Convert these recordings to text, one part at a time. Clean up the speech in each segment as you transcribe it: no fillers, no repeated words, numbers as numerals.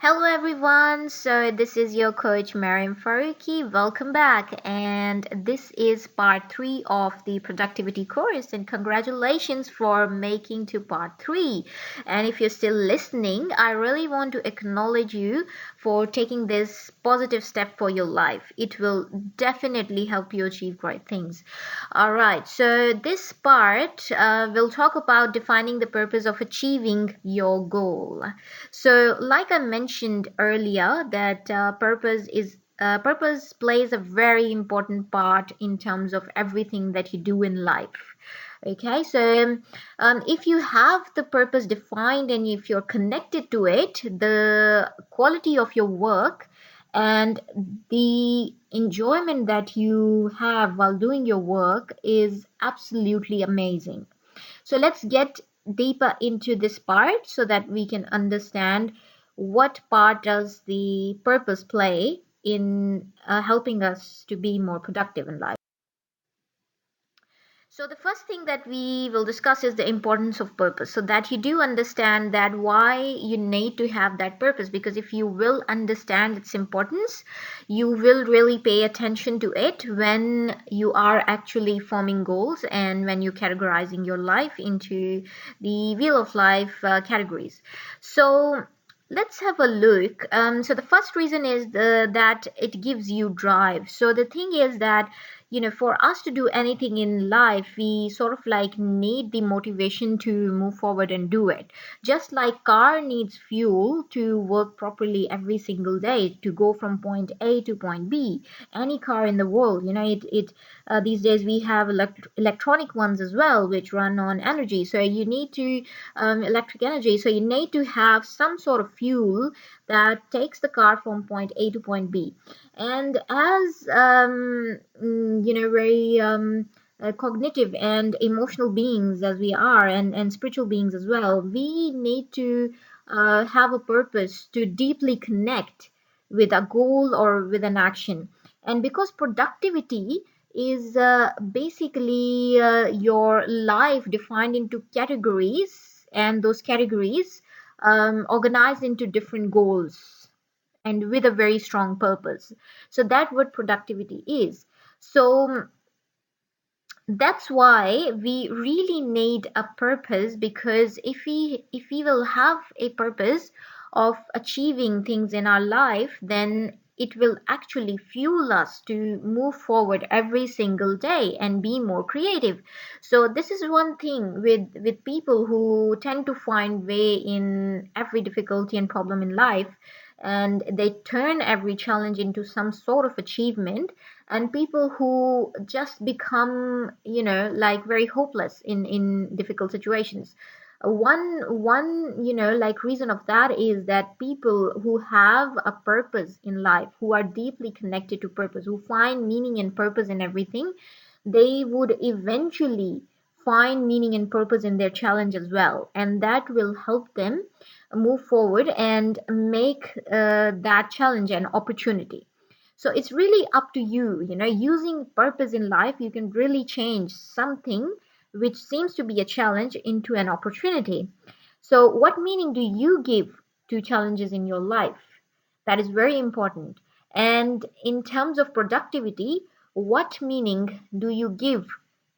Hello everyone. So this is your coach Mariam Faruqi. Welcome back. And this is part 3 of the productivity course and congratulations for making to part 3. And if you're still listening, I really want to acknowledge you for taking this positive step for your life. It will definitely help you achieve great things. All right. So this part will talk about defining the purpose of achieving your goal. So, like I mentioned earlier, that purpose plays a very important part in terms of everything that you do in life. Okay, so if you have the purpose defined and if you're connected to it, the quality of your work and the enjoyment that you have while doing your work is absolutely amazing. So let's get deeper into this part so that we can understand what part does the purpose play in helping us to be more productive in life. So the first thing that we will discuss is the importance of purpose so that you do understand that why you need to have that purpose, because if you will understand its importance, you will really pay attention to it when you are actually forming goals and when you're categorizing your life into the wheel of life categories. So let's have a look. So the first reason is that it gives you drive. So the thing is that for us to do anything in life, we sort of like need the motivation to move forward and do it. Just like car needs fuel to work properly every single day to go from point A to point B. Any car in the world, these days we have electronic ones as well, which run on energy. So you need to electric energy. So you need to have some sort of fuel that takes the car from point A to point B. And as very cognitive and emotional beings as we are, and spiritual beings as well, we need to have a purpose to deeply connect with a goal or with an action. And because productivity is basically your life defined into categories, and those categories organized into different goals and with a very strong purpose. So that's what productivity is. So that's why we really need a purpose, because if we will have a purpose of achieving things in our life, then it will actually fuel us to move forward every single day and be more creative. So this is one thing with people who tend to find way in every difficulty and problem in life, and they turn every challenge into some sort of achievement. And people who just become like very hopeless in difficult situations. One like reason of that is that people who have a purpose in life, who are deeply connected to purpose, who find meaning and purpose in everything, they would eventually find meaning and purpose in their challenge as well, and that will help them move forward and make that challenge an opportunity. So it's really up to you. Using purpose in life, you can really change something which seems to be a challenge into an opportunity. So what meaning do you give to challenges in your life? That is very important. And in terms of productivity, what meaning do you give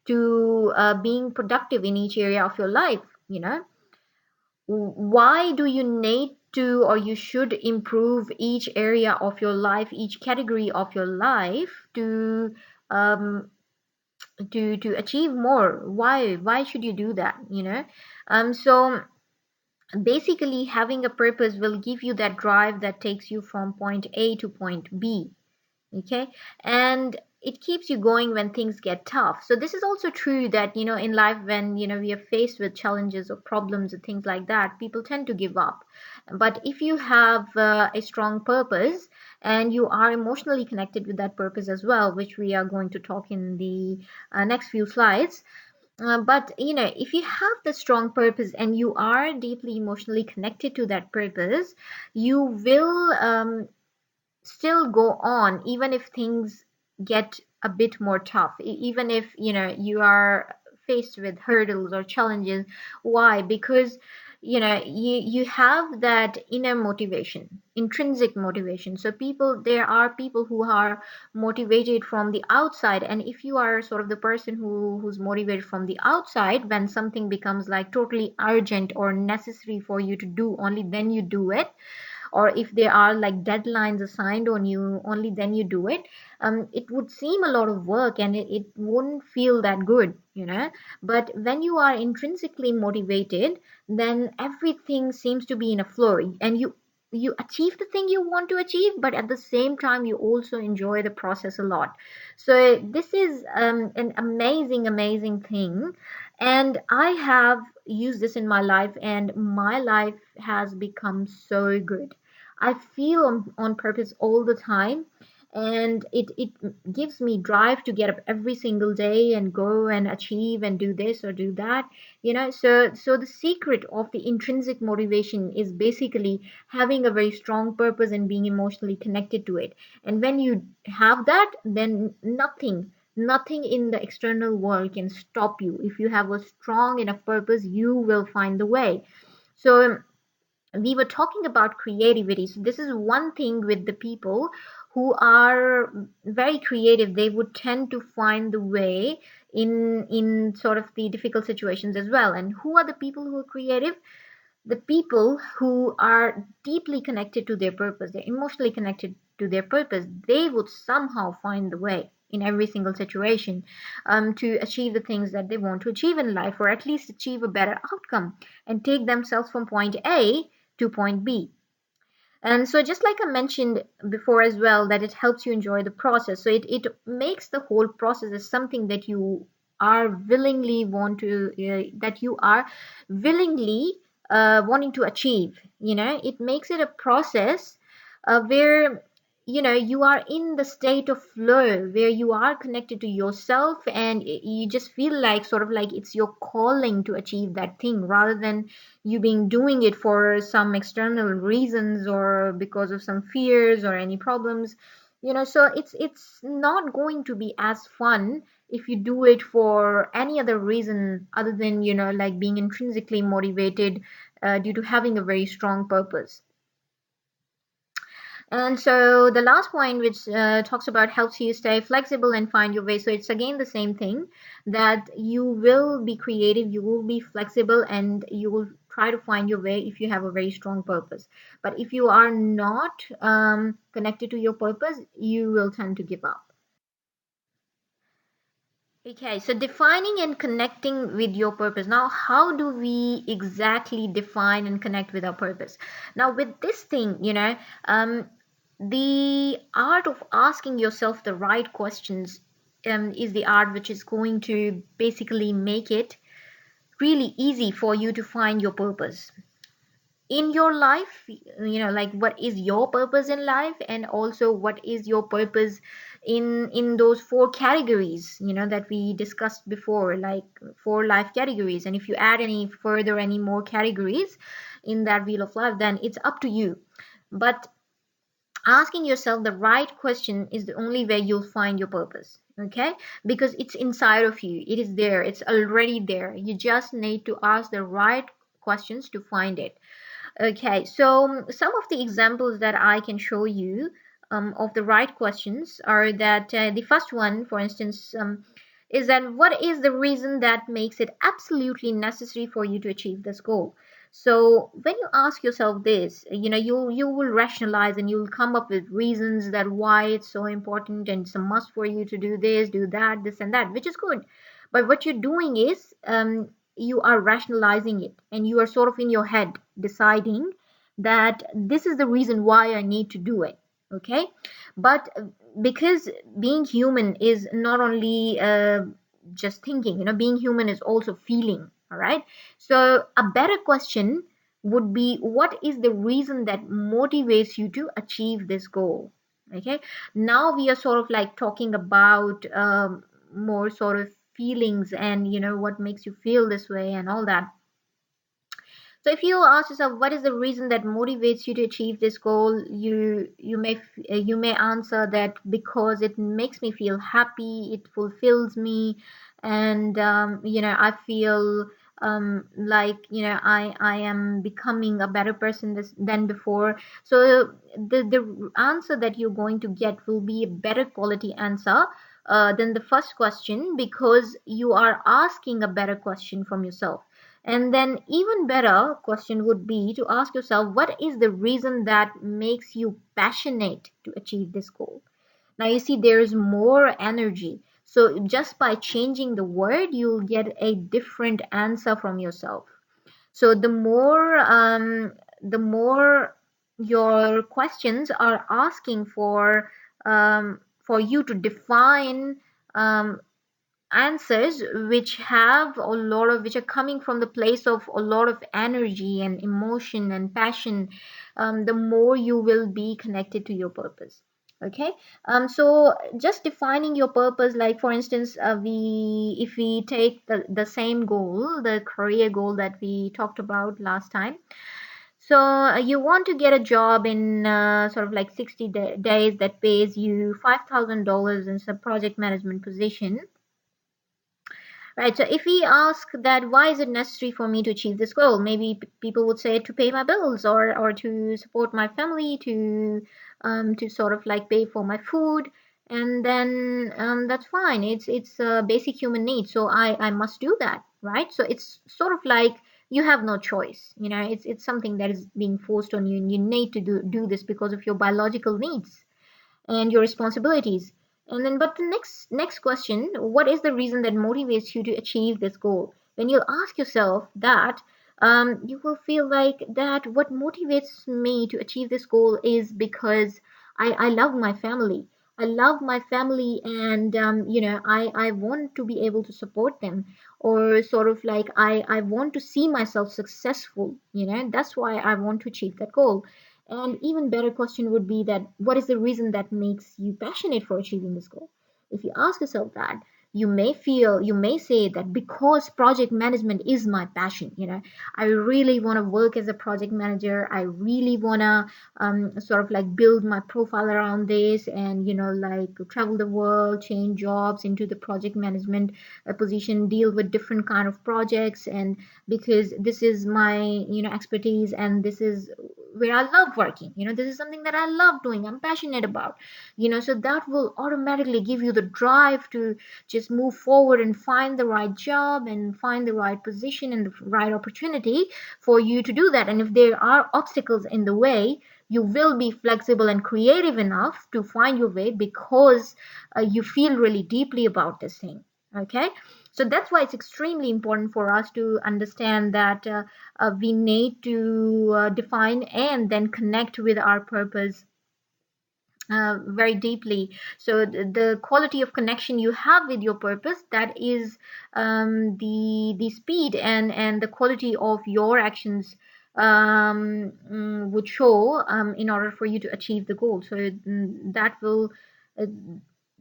to being productive in each area of your life? Why do you need to, or you should improve each area of your life, each category of your life um, to achieve more? Why should you do that? So basically, having a purpose will give you that drive that takes you from point A to point B. Okay, and it keeps you going when things get tough. So this is also true that in life, when we are faced with challenges or problems or things like that, people tend to give up. But if you have a strong purpose and you are emotionally connected with that purpose as well, which we are going to talk in the next few slides. But if you have the strong purpose and you are deeply emotionally connected to that purpose, you will still go on even if things get a bit more tough, even if you are faced with hurdles or challenges. Why? Because you have that inner motivation, intrinsic motivation. So people, there are people who are motivated from the outside, and if you are sort of the person who's motivated from the outside, when something becomes like totally urgent or necessary for you to do, only then you do it, or if there are like deadlines assigned on you, only then you do it. It would seem a lot of work, and it wouldn't feel that good. But when you are intrinsically motivated, then everything seems to be in a flow, and you achieve the thing you want to achieve, but at the same time you also enjoy the process a lot. So this is an amazing thing, and I have used this in my life, and my life has become so good. I feel on purpose all the time, and it gives me drive to get up every single day and go and achieve and do this or do that. So the secret of the intrinsic motivation is basically having a very strong purpose and being emotionally connected to it. And when you have that, then nothing in the external world can stop you. If you have a strong enough purpose, you will find the way. So we were talking about creativity. So this is one thing with the people who are very creative. They would tend to find the way in sort of the difficult situations as well. And who are the people who are creative? The people who are deeply connected to their purpose, they're emotionally connected to their purpose, they would somehow find the way in every single situation, to achieve the things that they want to achieve in life, or at least achieve a better outcome and take themselves from point A to point B. And so, just like I mentioned before as well, that it helps you enjoy the process. So it makes the whole process as something that you are willingly want to, that you are willingly wanting to achieve. It makes it a process where you are in the state of flow, where you are connected to yourself, and you just feel like sort of like it's your calling to achieve that thing, rather than you being doing it for some external reasons or because of some fears or any problems. So it's not going to be as fun if you do it for any other reason other than like being intrinsically motivated due to having a very strong purpose. And so the last point, which talks about helps you stay flexible and find your way. So it's again the same thing, that you will be creative, you will be flexible, and you will try to find your way if you have a very strong purpose. But if you are not connected to your purpose, you will tend to give up. Okay, so defining and connecting with your purpose. Now, how do we exactly define and connect with our purpose? Now, with this thing, the art of asking yourself the right questions is the art which is going to basically make it really easy for you to find your purpose in your life. Like what is your purpose in life, and also what is your purpose in those four categories that we discussed before, like four life categories. And if you add any more categories in that wheel of life, then it's up to you. But asking yourself the right question is the only way you'll find your purpose. Okay, because it's inside of you, it is there, it's already there. You just need to ask the right questions to find it. Okay, so some of the examples that I can show you of the right questions are that the first one, for instance, is that what is the reason that makes it absolutely necessary for you to achieve this goal? So when you ask yourself this, you will rationalize and you'll come up with reasons that why it's so important and it's a must for you to do this, do that, this and that, which is good. But what you're doing is you are rationalizing it, and you are sort of in your head deciding that this is the reason why I need to do it. Okay, but because being human is not only just thinking, being human is also feeling. All right, so a better question would be, what is the reason that motivates you to achieve this goal? Okay, now we are sort of like talking about more sort of feelings, and what makes you feel this way and all that. So if you ask yourself what is the reason that motivates you to achieve this goal, you may answer that because it makes me feel happy, it fulfills me, and I feel like, I am becoming a better person than before. So the answer that you're going to get will be a better quality answer than the first question, because you are asking a better question from yourself. And then even better question would be to ask yourself, what is the reason that makes you passionate to achieve this goal? Now you see there is more energy. So just by changing the word, you'll get a different answer from yourself. So the more your questions are asking for you to define answers which are coming from the place of a lot of energy and emotion and passion, the more you will be connected to your purpose. Okay. So just defining your purpose, like for instance, we if we take the same goal, the career goal that we talked about last time. So you want to get a job in sort of like 60 days that pays you $5,000 in some project management position. Right. So if we ask that, why is it necessary for me to achieve this goal? Maybe people would say to pay my bills, or to support my family, to sort of like pay for my food, and then that's fine. It's a basic human need, so I must do that, right? So it's sort of like you have no choice. It's something that is being forced on you, and you need to do this because of your biological needs and your responsibilities. And then, but the next question, what is the reason that motivates you to achieve this goal? When you ask yourself that, you will feel like that what motivates me to achieve this goal is because I love my family. I love my family, and I want to be able to support them, or sort of like I want to see myself successful. That's why I want to achieve that goal. And even better question would be that, what is the reason that makes you passionate for achieving this goal? If you ask yourself that, you may say that because project management is my passion. I really want to work as a project manager. I really want to sort of like build my profile around this, and like travel the world, change jobs into the project management position, deal with different kind of projects, and because this is my expertise, and this is where I love working. This is something that I love doing, I'm passionate about. So that will automatically give you the drive to just move forward and find the right job and find the right position and the right opportunity for you to do that. And if there are obstacles in the way, you will be flexible and creative enough to find your way, because you feel really deeply about this thing. Okay. So that's why it's extremely important for us to understand that we need to define and then connect with our purpose very deeply. So the quality of connection you have with your purpose, that is the speed and the quality of your actions would show in order for you to achieve the goal. So that will uh,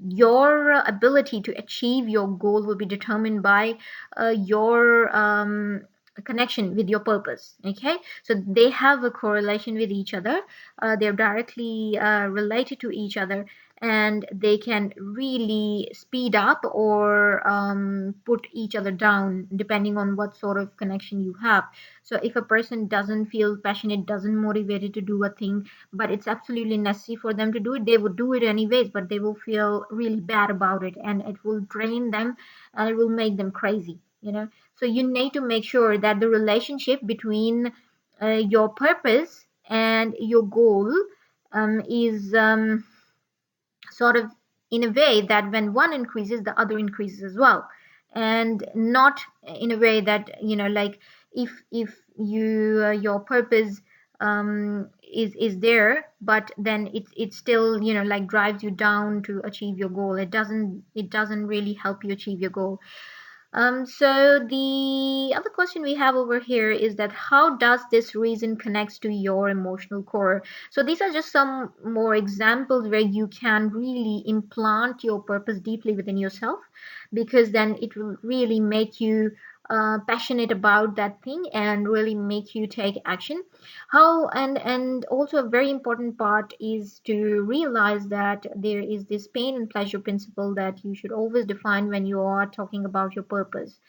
your ability to achieve your goal will be determined by your connection with your purpose. Okay, so they have a correlation with each other. They're directly related to each other, and they can really speed up or put each other down depending on what sort of connection you have. So if a person doesn't feel passionate, doesn't motivated to do a thing, but it's absolutely necessary for them to do it, they would do it anyways, but they will feel really bad about it, and it will drain them, and it will make them crazy. So you need to make sure that the relationship between your purpose and your goal is sort of in a way that when one increases, the other increases as well, and not in a way that like if your purpose is there, but then it still like drives you down to achieve your goal. It doesn't really help you achieve your goal. So the other question we have over here is that, how does this reason connects to your emotional core? So these are just some more examples where you can really implant your purpose deeply within yourself, because then it will really make you passionate about that thing and really make you take action. How and also a very important part is to realize that there is this pain and pleasure principle that you should always define when you are talking about your purpose.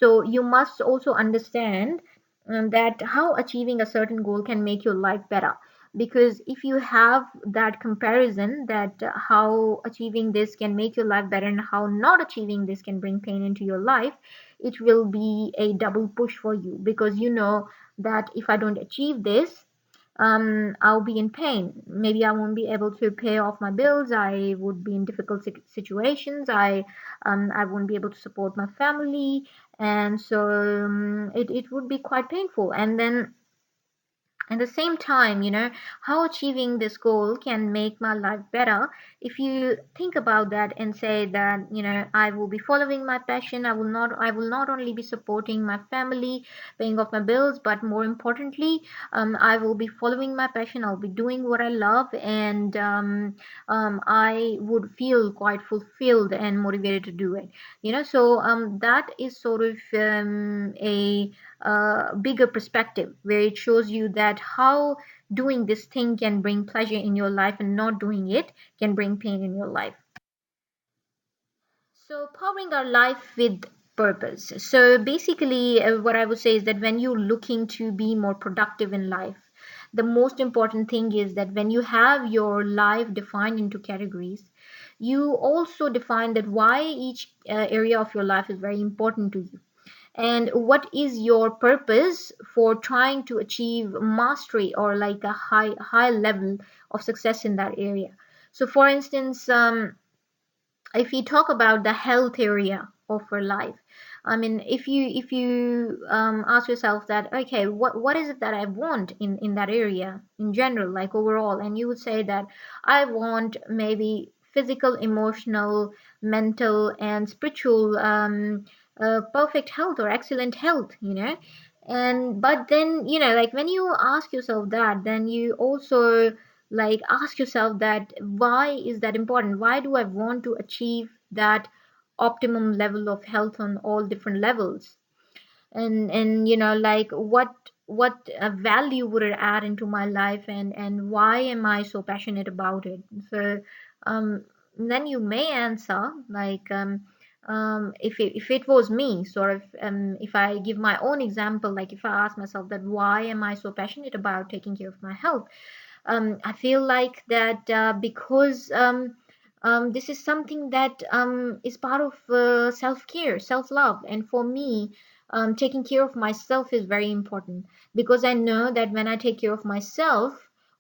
So you must also understand that how achieving a certain goal can make your life better. Because if you have that comparison, that how achieving this can make your life better and how not achieving this can bring pain into your life, it will be a double push for you, because you know that if I don't achieve this, I'll be in pain. Maybe I won't be able to pay off my bills. I would be in difficult situations. I won't be able to support my family, and so it would be quite painful. And then at the same time, how achieving this goal can make my life better. If you think about that and say that, I will be following my passion, I will not only be supporting my family, paying off my bills, but more importantly, I will be following my passion, I'll be doing what I love, and I would feel quite fulfilled and motivated to do it. So that is sort of a bigger perspective, where it shows you that how doing this thing can bring pleasure in your life and not doing it can bring pain in your life. So, powering our life with purpose. So, basically, what I would say is that when you're looking to be more productive in life, the most important thing is that when you have your life defined into categories, you also define that why each area of your life is very important to you, and what is your purpose for trying to achieve mastery or like a high level of success in that area. So for instance, if you talk about the health area of our life, I mean, if you ask yourself that, okay, what is it that I want in that area in general, like overall, and you would say that I want maybe physical, emotional, mental, and spiritual perfect health or excellent health, and but then like when you ask yourself that, then you also like ask yourself that why is that important, why do I want to achieve that optimum level of health on all different levels, and like what value would it add into my life, and why am I so passionate about it. So um then you may answer like if it was me, sort of, if I give my own example, like if I ask myself that why am I so passionate about taking care of my health, I feel like that because this is something that is part of self-care, self-love, and for me, taking care of myself is very important, because I know that when I take care of myself,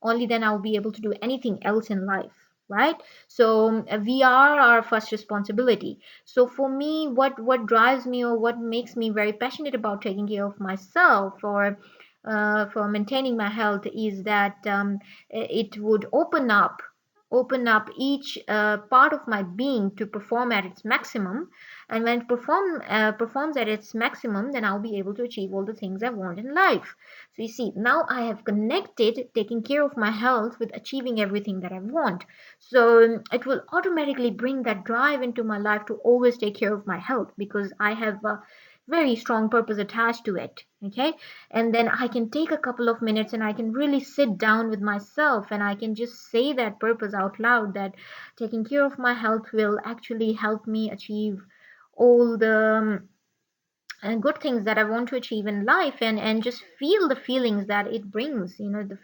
only then I'll be able to do anything else in life. Right. So we are our first responsibility. So for me, what drives me or what makes me very passionate about taking care of myself, or for maintaining my health, is that it would open up each part of my being to perform at its maximum, and when it performs at its maximum, then I'll be able to achieve all the things I want in life. So you see, now I have connected taking care of my health with achieving everything that I want. So it will automatically bring that drive into my life to always take care of my health, because I have a very strong purpose attached to it. Okay. And then I can take a couple of minutes and I can really sit down with myself and I can just say that purpose out loud, that taking care of my health will actually help me achieve all the good things that I want to achieve in life, and just feel the feelings that it brings,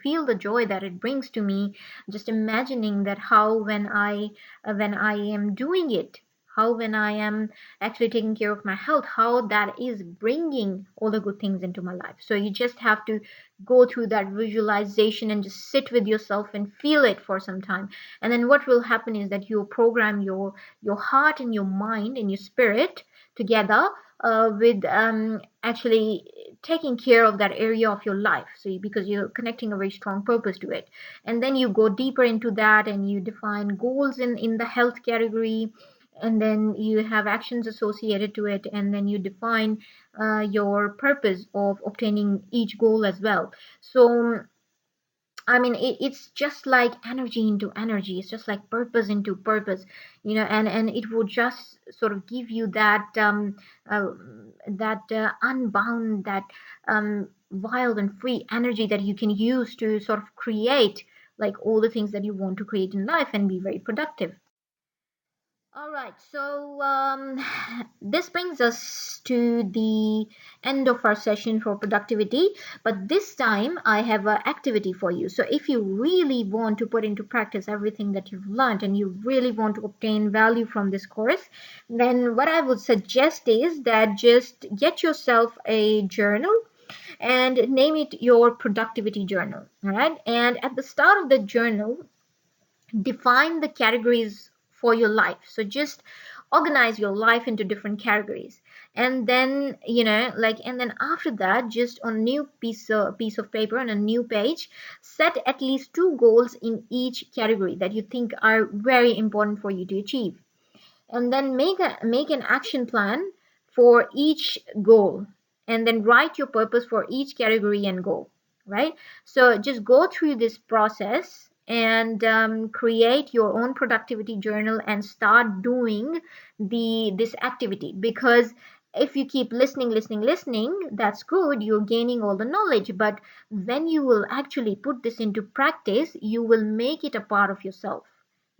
feel the joy that it brings to me, just imagining that how when I am doing it, how when I am actually taking care of my health, how that is bringing all the good things into my life. So you just have to go through that visualization and just sit with yourself and feel it for some time, and then what will happen is that you'll program your heart and your mind and your spirit together with actually taking care of that area of your life. So because you're connecting a very strong purpose to it, and then you go deeper into that and you define goals in the health category, and then you have actions associated to it, and then you define your purpose of obtaining each goal as well. So I mean, it's just like energy into energy. It's just like purpose into purpose, and it will just sort of give you that unbound, that wild and free energy that you can use to sort of create like all the things that you want to create in life and be very productive. All right, so this brings us to the end of our session for productivity. But this time, I have an activity for you. So, if you really want to put into practice everything that you've learned and you really want to obtain value from this course, then what I would suggest is that just get yourself a journal and name it your productivity journal. All right, and at the start of the journal, define the categories for your life. So just organize your life into different categories, and then and then after that, just on a new piece of paper on a new page, set at least two goals in each category that you think are very important for you to achieve, and then make an action plan for each goal, and then write your purpose for each category and goal, right? So just go through this process and create your own productivity journal and start doing the this activity, because if you keep listening, that's good, you're gaining all the knowledge, but when you will actually put this into practice, you will make it a part of yourself.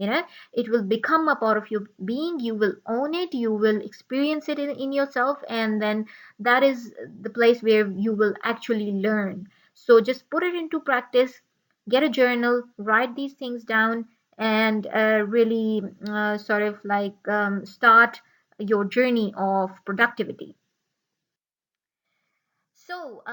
you know it will become a part of your being. You will own it, you will experience it in yourself, and then that is the place where you will actually learn. So just put it into practice, get a journal, write these things down, and really sort of like start your journey of productivity. So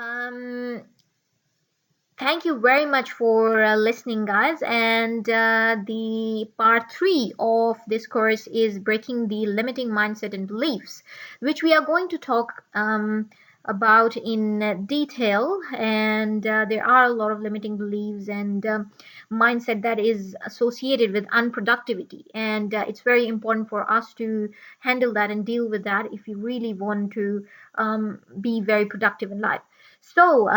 thank you very much for listening, guys. And the part three of this course is breaking the limiting mindset and beliefs, which we are going to talk about in detail. And there are a lot of limiting beliefs and mindset that is associated with unproductivity. And it's very important for us to handle that and deal with that if you really want to be very productive in life. So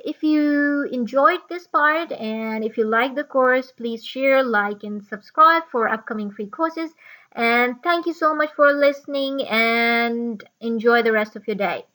if you enjoyed this part and if you like the course, please share, like, and subscribe for upcoming free courses. And thank you so much for listening and enjoy the rest of your day.